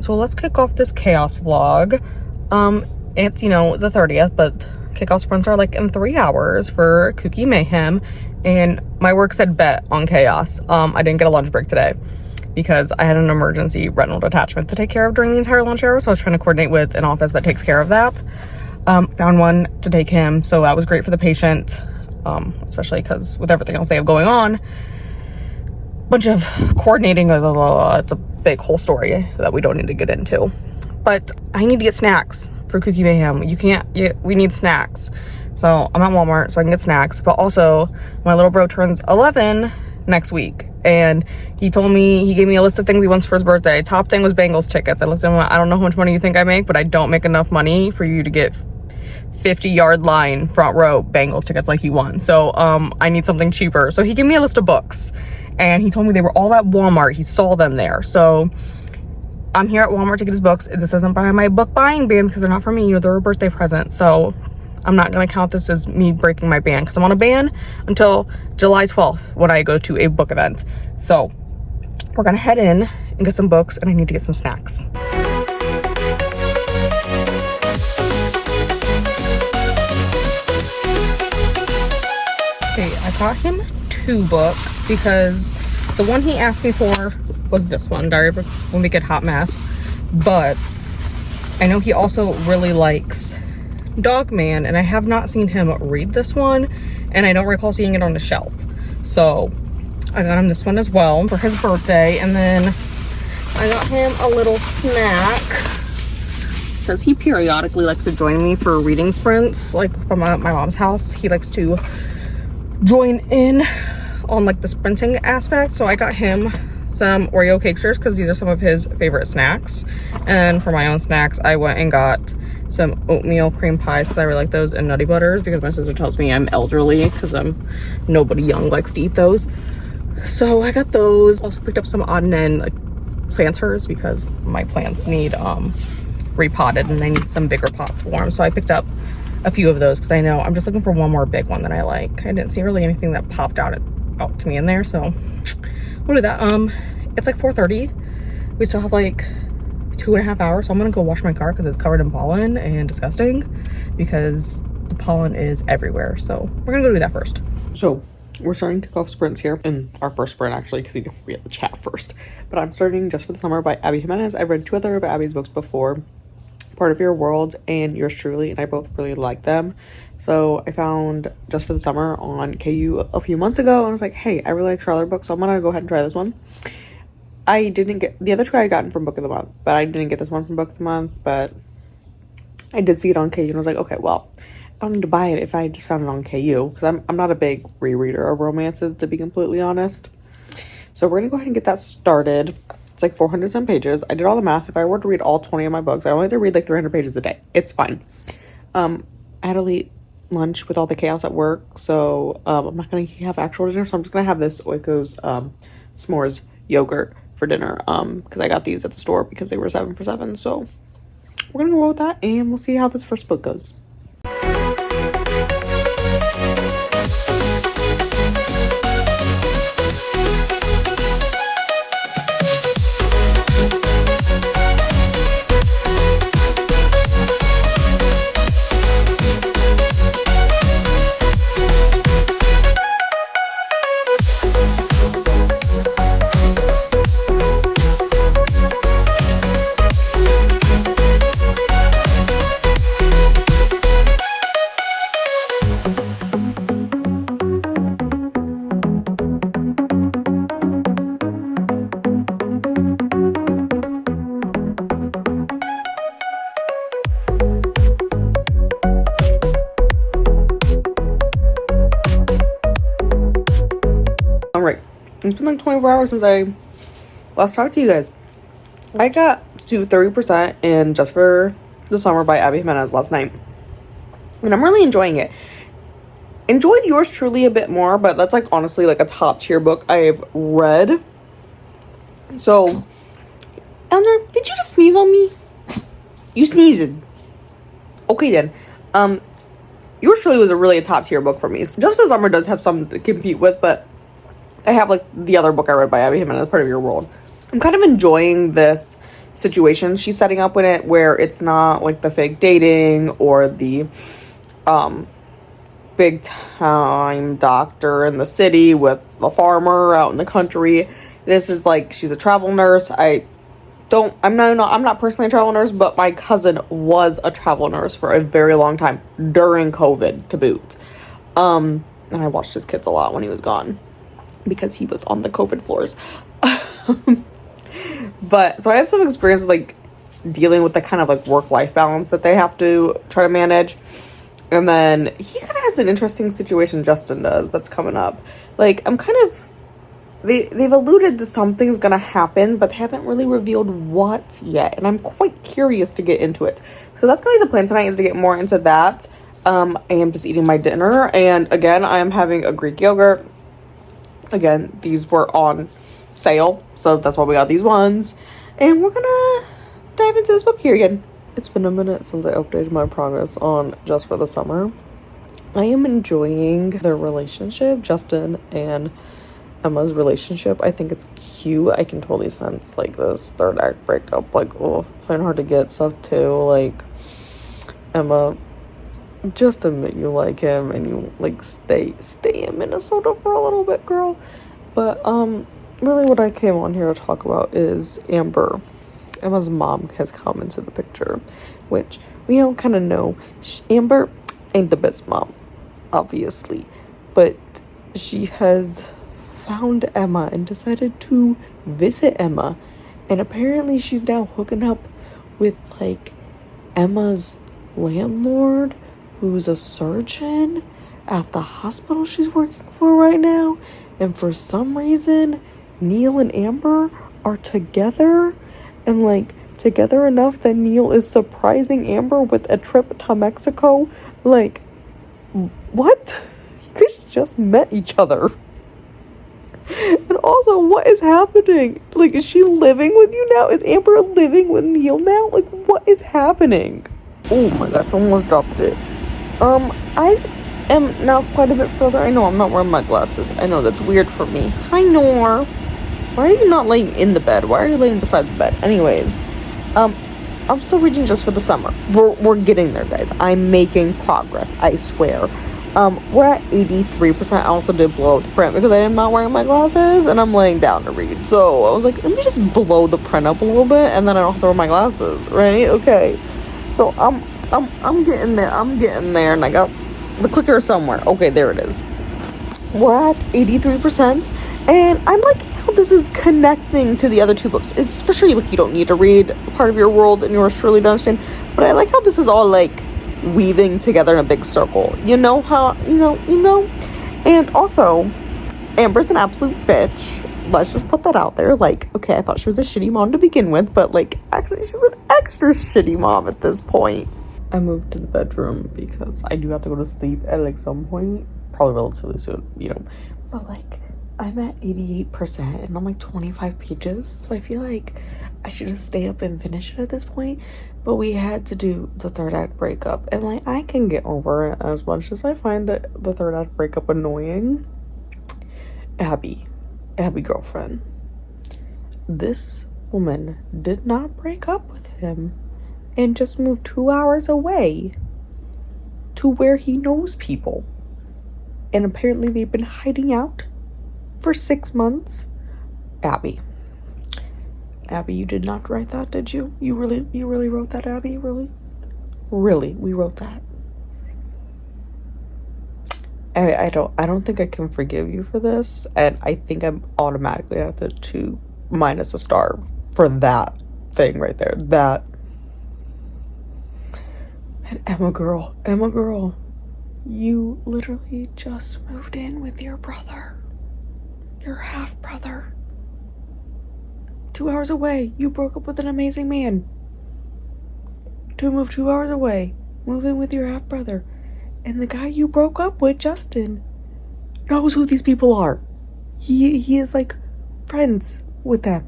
So let's kick off this chaos vlog. It's, you know, the 30th, but kickoff sprints are like in 3 hours for KuKi MAYhem, and my work said bet on chaos. I didn't get a lunch break today because I had an emergency retinal detachment to take care of during the entire lunch hour, so I was trying to coordinate with an office that takes care of that. Found one to take him, so that was great for the patient, especially because with everything else they have going on, bunch of coordinating, it's a big whole story that we don't need to get into. But I need to get snacks for KuKi MAYhem. We need snacks. So I'm at Walmart so I can get snacks, but also my little bro turns 11 next week, and he gave me a list of things he wants for his birthday. Top thing was Bengals tickets. I looked at him, I don't know how much money you think I make, but I don't make enough money for you to get 50-yard line front row Bengals tickets like you won. So I need something cheaper. So he gave me a list of books, and he told me they were all at Walmart. He saw them there. So I'm here at Walmart to get his books. This isn't by my book buying ban because they're not for me. You know, they're a birthday present. So I'm not going to count this as me breaking my ban because I'm on a ban until July 12th when I go to a book event. So we're going to head in and get some books, and I need to get some snacks. Okay, I got him 2 books because the one he asked me for was this one, Diary of a Wicked Hot Mess. But I know he also really likes Dog Man, and I have not seen him read this one, and I don't recall seeing it on the shelf. So I got him this one as well for his birthday, and then I got him a little snack because he periodically likes to join me for reading sprints, like from my mom's house. He likes to join in on like the sprinting aspect, so I got him some Oreo Cakesters because these are some of his favorite snacks. And for my own snacks, I went and got some oatmeal cream pies because I really like those, and Nutty Butters because my sister tells me I'm elderly because nobody young likes to eat those. So I got those. Also picked up some odd and end like planters because my plants need repotted and I need some bigger pots for them. So I picked up a few of those because I know I'm just looking for one more big one that I like. I didn't see really anything that popped out to me in there, so we'll do that. It's like 4:30. We still have like 2.5 hours, so I'm gonna go wash my car because it's covered in pollen and disgusting because the pollen is everywhere. So we're gonna go do that first. So we're starting to kick off sprints here, in our first sprint actually because we had the chat first. But I'm starting Just for the Summer by Abby Jimenez. I've read 2 other of Abby's books before, Part of Your World and Yours Truly, and I both really like them. So I found Just for the Summer on KU a few months ago, and I was like, hey, I really like her other books, so I'm gonna go ahead and try this one. I didn't get the other 2 I had gotten from Book of the Month, but I didn't get this one from Book of the Month, but I did see it on KU, and I was like, okay, well, I don't need to buy it if I just found it on KU, because I'm not a big rereader of romances, to be completely honest. So we're gonna go ahead and get that started. It's like 400 some pages. I did all the math. If I were to read all 20 of my books, I only have to read like 300 pages a day. It's fine. I had to eat lunch with all the chaos at work, so I'm not gonna have actual dinner, so I'm just gonna have this Oiko's s'mores yogurt for dinner because I got these at the store because they were 7 for $7. So we're gonna go with that, and we'll see how this first book goes. Alright, it's been like 24 hours since I last talked to you guys. I got to 30% in Just for the Summer by Abby Jimenez last night, and I'm really enjoying it. Enjoyed Yours Truly a bit more, but that's like honestly like a top tier book I've read. So, Eleanor, did you just sneeze on me? You sneezed. Okay then. Yours Truly was really a top tier book for me. Just for the Summer does have some to compete with, but I have like the other book I read by Abby Jimenez, Part of Your World. I'm kind of enjoying this situation she's setting up with it, where it's not like the fake dating or the big time doctor in the city with the farmer out in the country. This is like, she's a travel nurse. I'm not personally a travel nurse, but my cousin was a travel nurse for a very long time during COVID to boot. And I watched his kids a lot when he was gone because he was on the COVID floors. But so I have some experience with like dealing with the kind of like work-life balance that they have to try to manage. And then he kind of has an interesting situation, Justin does, that's coming up. Like, I'm kind of, they've alluded to something's gonna happen, but they haven't really revealed what yet. And I'm quite curious to get into it. So that's gonna be the plan tonight, is to get more into that. I am just eating my dinner. And again, I am having a Greek yogurt. Again, these were on sale, so that's why we got these ones. And we're gonna dive into this book here again. It's been a minute since I updated my progress on Just for the Summer. I am enjoying their relationship, Justin and Emma's relationship. I think it's cute. I can totally sense like this third act breakup, like, oh, playing hard to get stuff too. Like, Emma, just admit you like him and you like stay in Minnesota for a little bit, girl. But really what I came on here to talk about is Amber. Emma's mom has come into the picture, which we all kind of know. Amber ain't the best mom, obviously, but she has found Emma and decided to visit Emma, and apparently she's now hooking up with like Emma's landlord, who's a surgeon at the hospital she's working for right now. And for some reason, Neil and Amber are together, and like together enough that Neil is surprising Amber with a trip to Mexico. Like, what? You guys just met each other. And also, what is happening? Like, is she living with you now? Is Amber living with Neil now? Like, what is happening? Oh my gosh, I almost dropped it. I am now quite a bit further. I know I'm not wearing my glasses. I know that's weird for me. Hi, Nor. Why are you not laying in the bed? Why are you laying beside the bed? Anyways, I'm still reading Just for the Summer. We're getting there, guys. I'm making progress, I swear. We're at 83%. I also did blow up the print because I am not wearing my glasses and I'm laying down to read. So I was like, let me just blow the print up a little bit and then I don't have to wear my glasses, right? Okay. So I'm getting there. I'm getting there, and I got the clicker somewhere. Okay, there it is. We're at 83%, and I'm liking how this is connecting to the other two books. It's for sure like you don't need to read part of your world and yours truly to understand, but I like how this is all like weaving together in a big circle. You know how you know. And also, Amber's an absolute bitch. Let's just put that out there. Like, okay, I thought she was a shitty mom to begin with, but like actually she's an extra shitty mom at this point. I moved to the bedroom because I do have to go to sleep at like some point, probably relatively soon, you know. But like, I'm at 88% and I'm like 25 pages, so I feel like I should just stay up and finish it at this point. But we had to do the third act breakup, and like I can get over it as much as I find that the third act breakup annoying. Abby girlfriend. This woman did not break up with him and just moved 2 hours away to where he knows people. And apparently they've been hiding out for 6 months. Abby, you did not write that, did you? You really wrote that, Abby? Really, we wrote that. I don't think I can forgive you for this, and I think I'm automatically at the 2 minus a star for that thing right there. That. And Emma girl, you literally just moved in with your brother, your half brother. 2 hours away, you broke up with an amazing man to move 2 hours away, move in with your half brother. And the guy you broke up with, Justin, knows who these people are. He is like friends with them.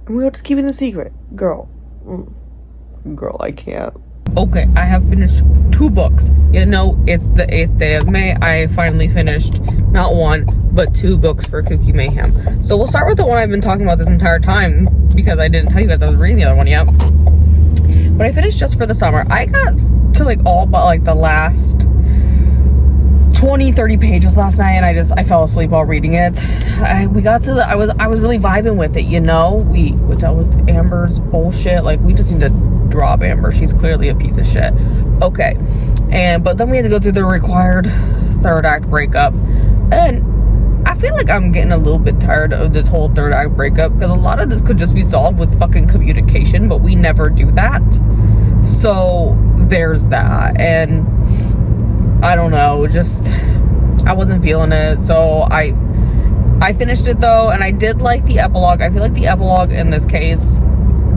And we're just keeping the secret. Girl, I can't. Okay, I have finished 2 books. You know, it's the 8th day of May. I finally finished not 1, but 2 books for KuKi MAYhem. So we'll start with the one I've been talking about this entire time, because I didn't tell you guys I was reading the other one yet. But I finished Just for the Summer. I got to like all but like the last 20-30 pages last night, and I fell asleep while reading it. I was really vibing with it, you know. We dealt with Amber's bullshit. Like, we just need to drop Amber. She's clearly a piece of shit. Okay. But then we had to go through the required 3rd act breakup. And I feel like I'm getting a little bit tired of this whole 3rd act breakup, because a lot of this could just be solved with fucking communication, but we never do that. So there's that. And I don't know, just I wasn't feeling it. So I finished it though, and I did like the epilogue. I feel like the epilogue in this case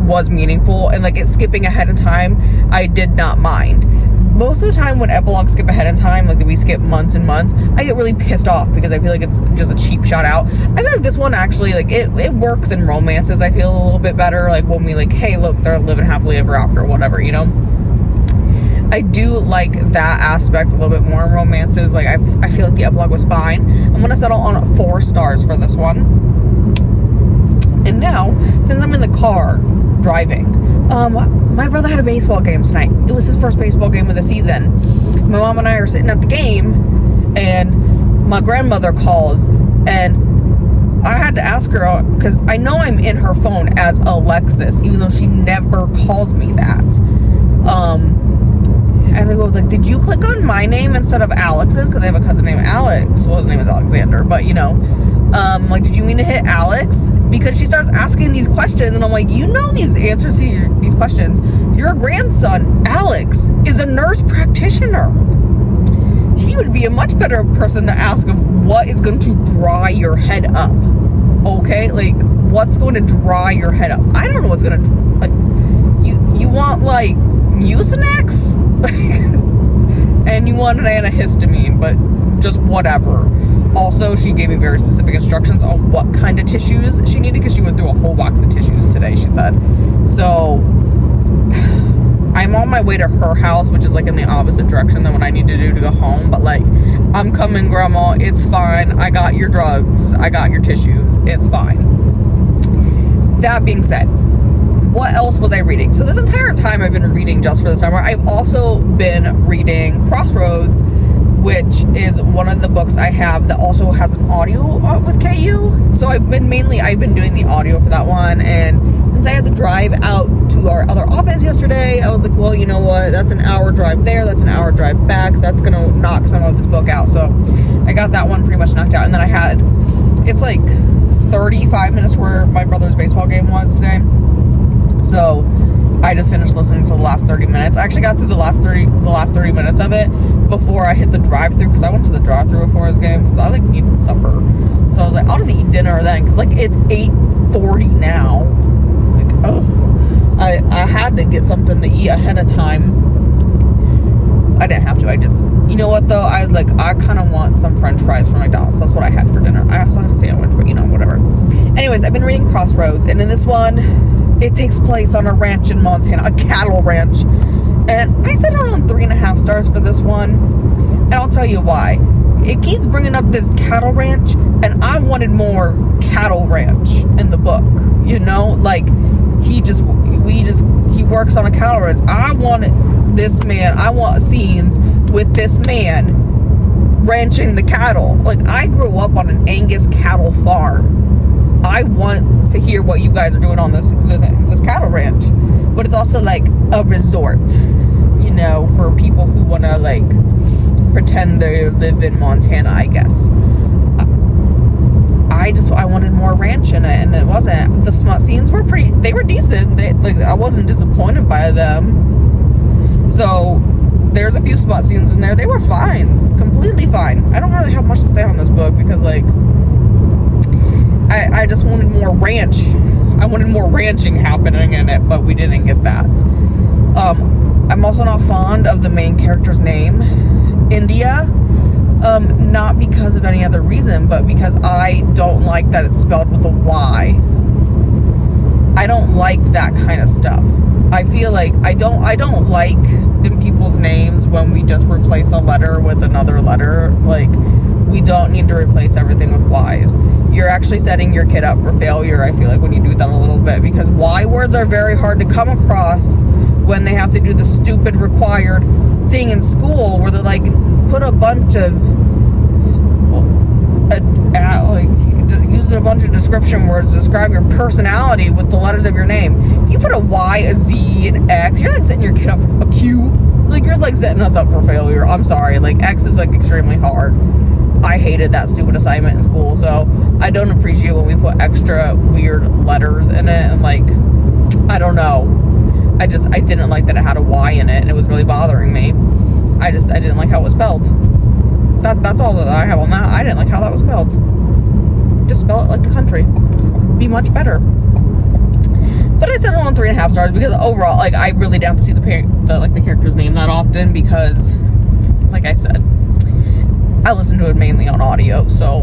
was meaningful, and like it skipping ahead in time, I did not mind. Most of the time when epilogues skip ahead in time, like we skip months and months, I get really pissed off because I feel like it's just a cheap shot out. I feel like this one actually, like it works in romances. I feel a little bit better, like when we like, hey look, they're living happily ever after or whatever, you know. I do like that aspect a little bit more in romances. Like I feel like the epilogue was fine. I'm gonna settle on 4 stars for this one. And now, since I'm in the car driving, my brother had a baseball game tonight. It was his first baseball game of the season. My mom and I are sitting at the game, and my grandmother calls, and I had to ask her, because I know I'm in her phone as Alexis, even though she never calls me that. And I go, like, did you click on my name instead of Alex's? Because I have a cousin named Alex. Well, his name is Alexander, but you know. Like, did you mean to hit Alex? Because she starts asking these questions, and I'm like, you know these answers to these questions. Your grandson, Alex, is a nurse practitioner. He would be a much better person to ask of what is going to dry your head up. Okay? Like, what's going to dry your head up? I don't know what's going to, like, you want, like, Mucinex? And you want an antihistamine, but just whatever. Also, she gave me very specific instructions on what kind of tissues she needed, because she went through a whole box of tissues today, she said. So I'm on my way to her house, which is like in the opposite direction than what I need to do to go home. But like, I'm coming, Grandma. It's fine. I got your drugs. I got your tissues. It's fine. That being said, what else was I reading? So this entire time I've been reading Just for the Summer. I've also been reading Crossroads, which is one of the books I have that also has an audio with KU. So I've been doing the audio for that one. And since I had to drive out to our other office yesterday, I was like, well, you know what? That's an hour drive there. That's an hour drive back. That's going to knock some of this book out. So I got that one pretty much knocked out. And then it's like 35 minutes where my brother's baseball game was today. So I just finished listening to the last 30 minutes. I actually got through the last 30 minutes of it before I hit the drive-thru, because I went to the drive-thru before his game, because I like eating supper. So I was like, I'll just eat dinner then, because like it's 8:40 now. Like, oh, I had to get something to eat ahead of time. I didn't have to. You know what though? I was like, I kind of want some French fries from McDonald's. That's what I had for dinner. I also had a sandwich, but you know, whatever. Anyways, I've been reading Crossroads, and in this one, it takes place on a ranch in Montana, a cattle ranch. And I set on 3.5 stars for this one. And I'll tell you why. It keeps bringing up this cattle ranch, and I wanted more cattle ranch in the book. You know, like he works on a cattle ranch. I want scenes with this man ranching the cattle. Like, I grew up on an Angus cattle farm. I want to hear what you guys are doing on this cattle ranch. But it's also like a resort, you know, for people who want to like pretend they live in Montana, I guess. I wanted more ranch in it, and it wasn't. The smut scenes were they were decent. I wasn't disappointed by them. So there's a few smut scenes in there. They were fine, completely fine. I don't really have much to say on this book, because like, I just wanted more ranch. I wanted more ranching happening in it, but we didn't get that. I'm also not fond of the main character's name, India. Not because of any other reason, but because I don't like that it's spelled with a Y. I don't like that kind of stuff. I feel like I don't like people's names when we just replace a letter with another letter. Like, we don't need to replace everything with Y's. You're actually setting your kid up for failure, I feel like, when you do that a little bit, because Y words are very hard to come across when they have to do the stupid required thing in school where they're like, put a bunch of like using a bunch of description words to describe your personality with the letters of your name. If you put a Y, a Z, an X, you're like setting your kid up for a Q. Like, you're like setting us up for failure. I'm sorry. Like, X is like extremely hard. I hated that stupid assignment in school, so I don't appreciate when we put extra weird letters in it, and like, I don't know. I didn't like that it had a Y in it, and it was really bothering me. I didn't like how it was spelled. That's all that I have on that. I didn't like how that was spelled. Just spell it like the country. It'd be much better. But I set it on 3.5 stars because overall, like, I really don't have to see the character's name that often because, like I said, I listen to it mainly on audio, so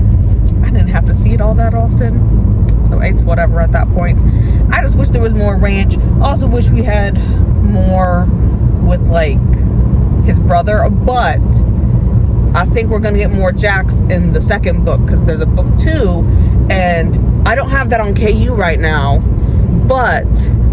I didn't have to see it all that often. So it's whatever at that point. I just wish there was more ranch. Also wish we had more with, like, his brother, but I think we're gonna get more Jax in the second book because there's a book 2, and I don't have that on KU right now, but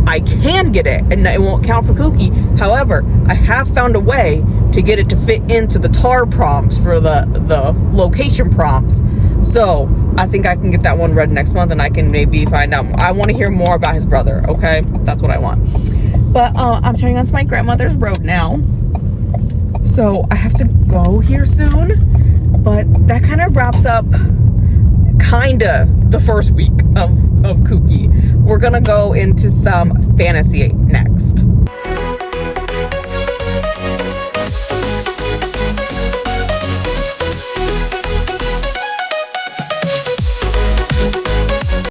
I can get it, and it won't count for KuKi. However, I have found a way to get it to fit into the TAR prompts for the location prompts. So I think I can get that one read next month, and I can maybe find out. I want to hear more about his brother. Okay, that's what I want. But I'm turning onto my grandmother's road now, so I have to go here soon. But that kind of wraps up kinda the first week of KuKi. We're gonna go into some fantasy next.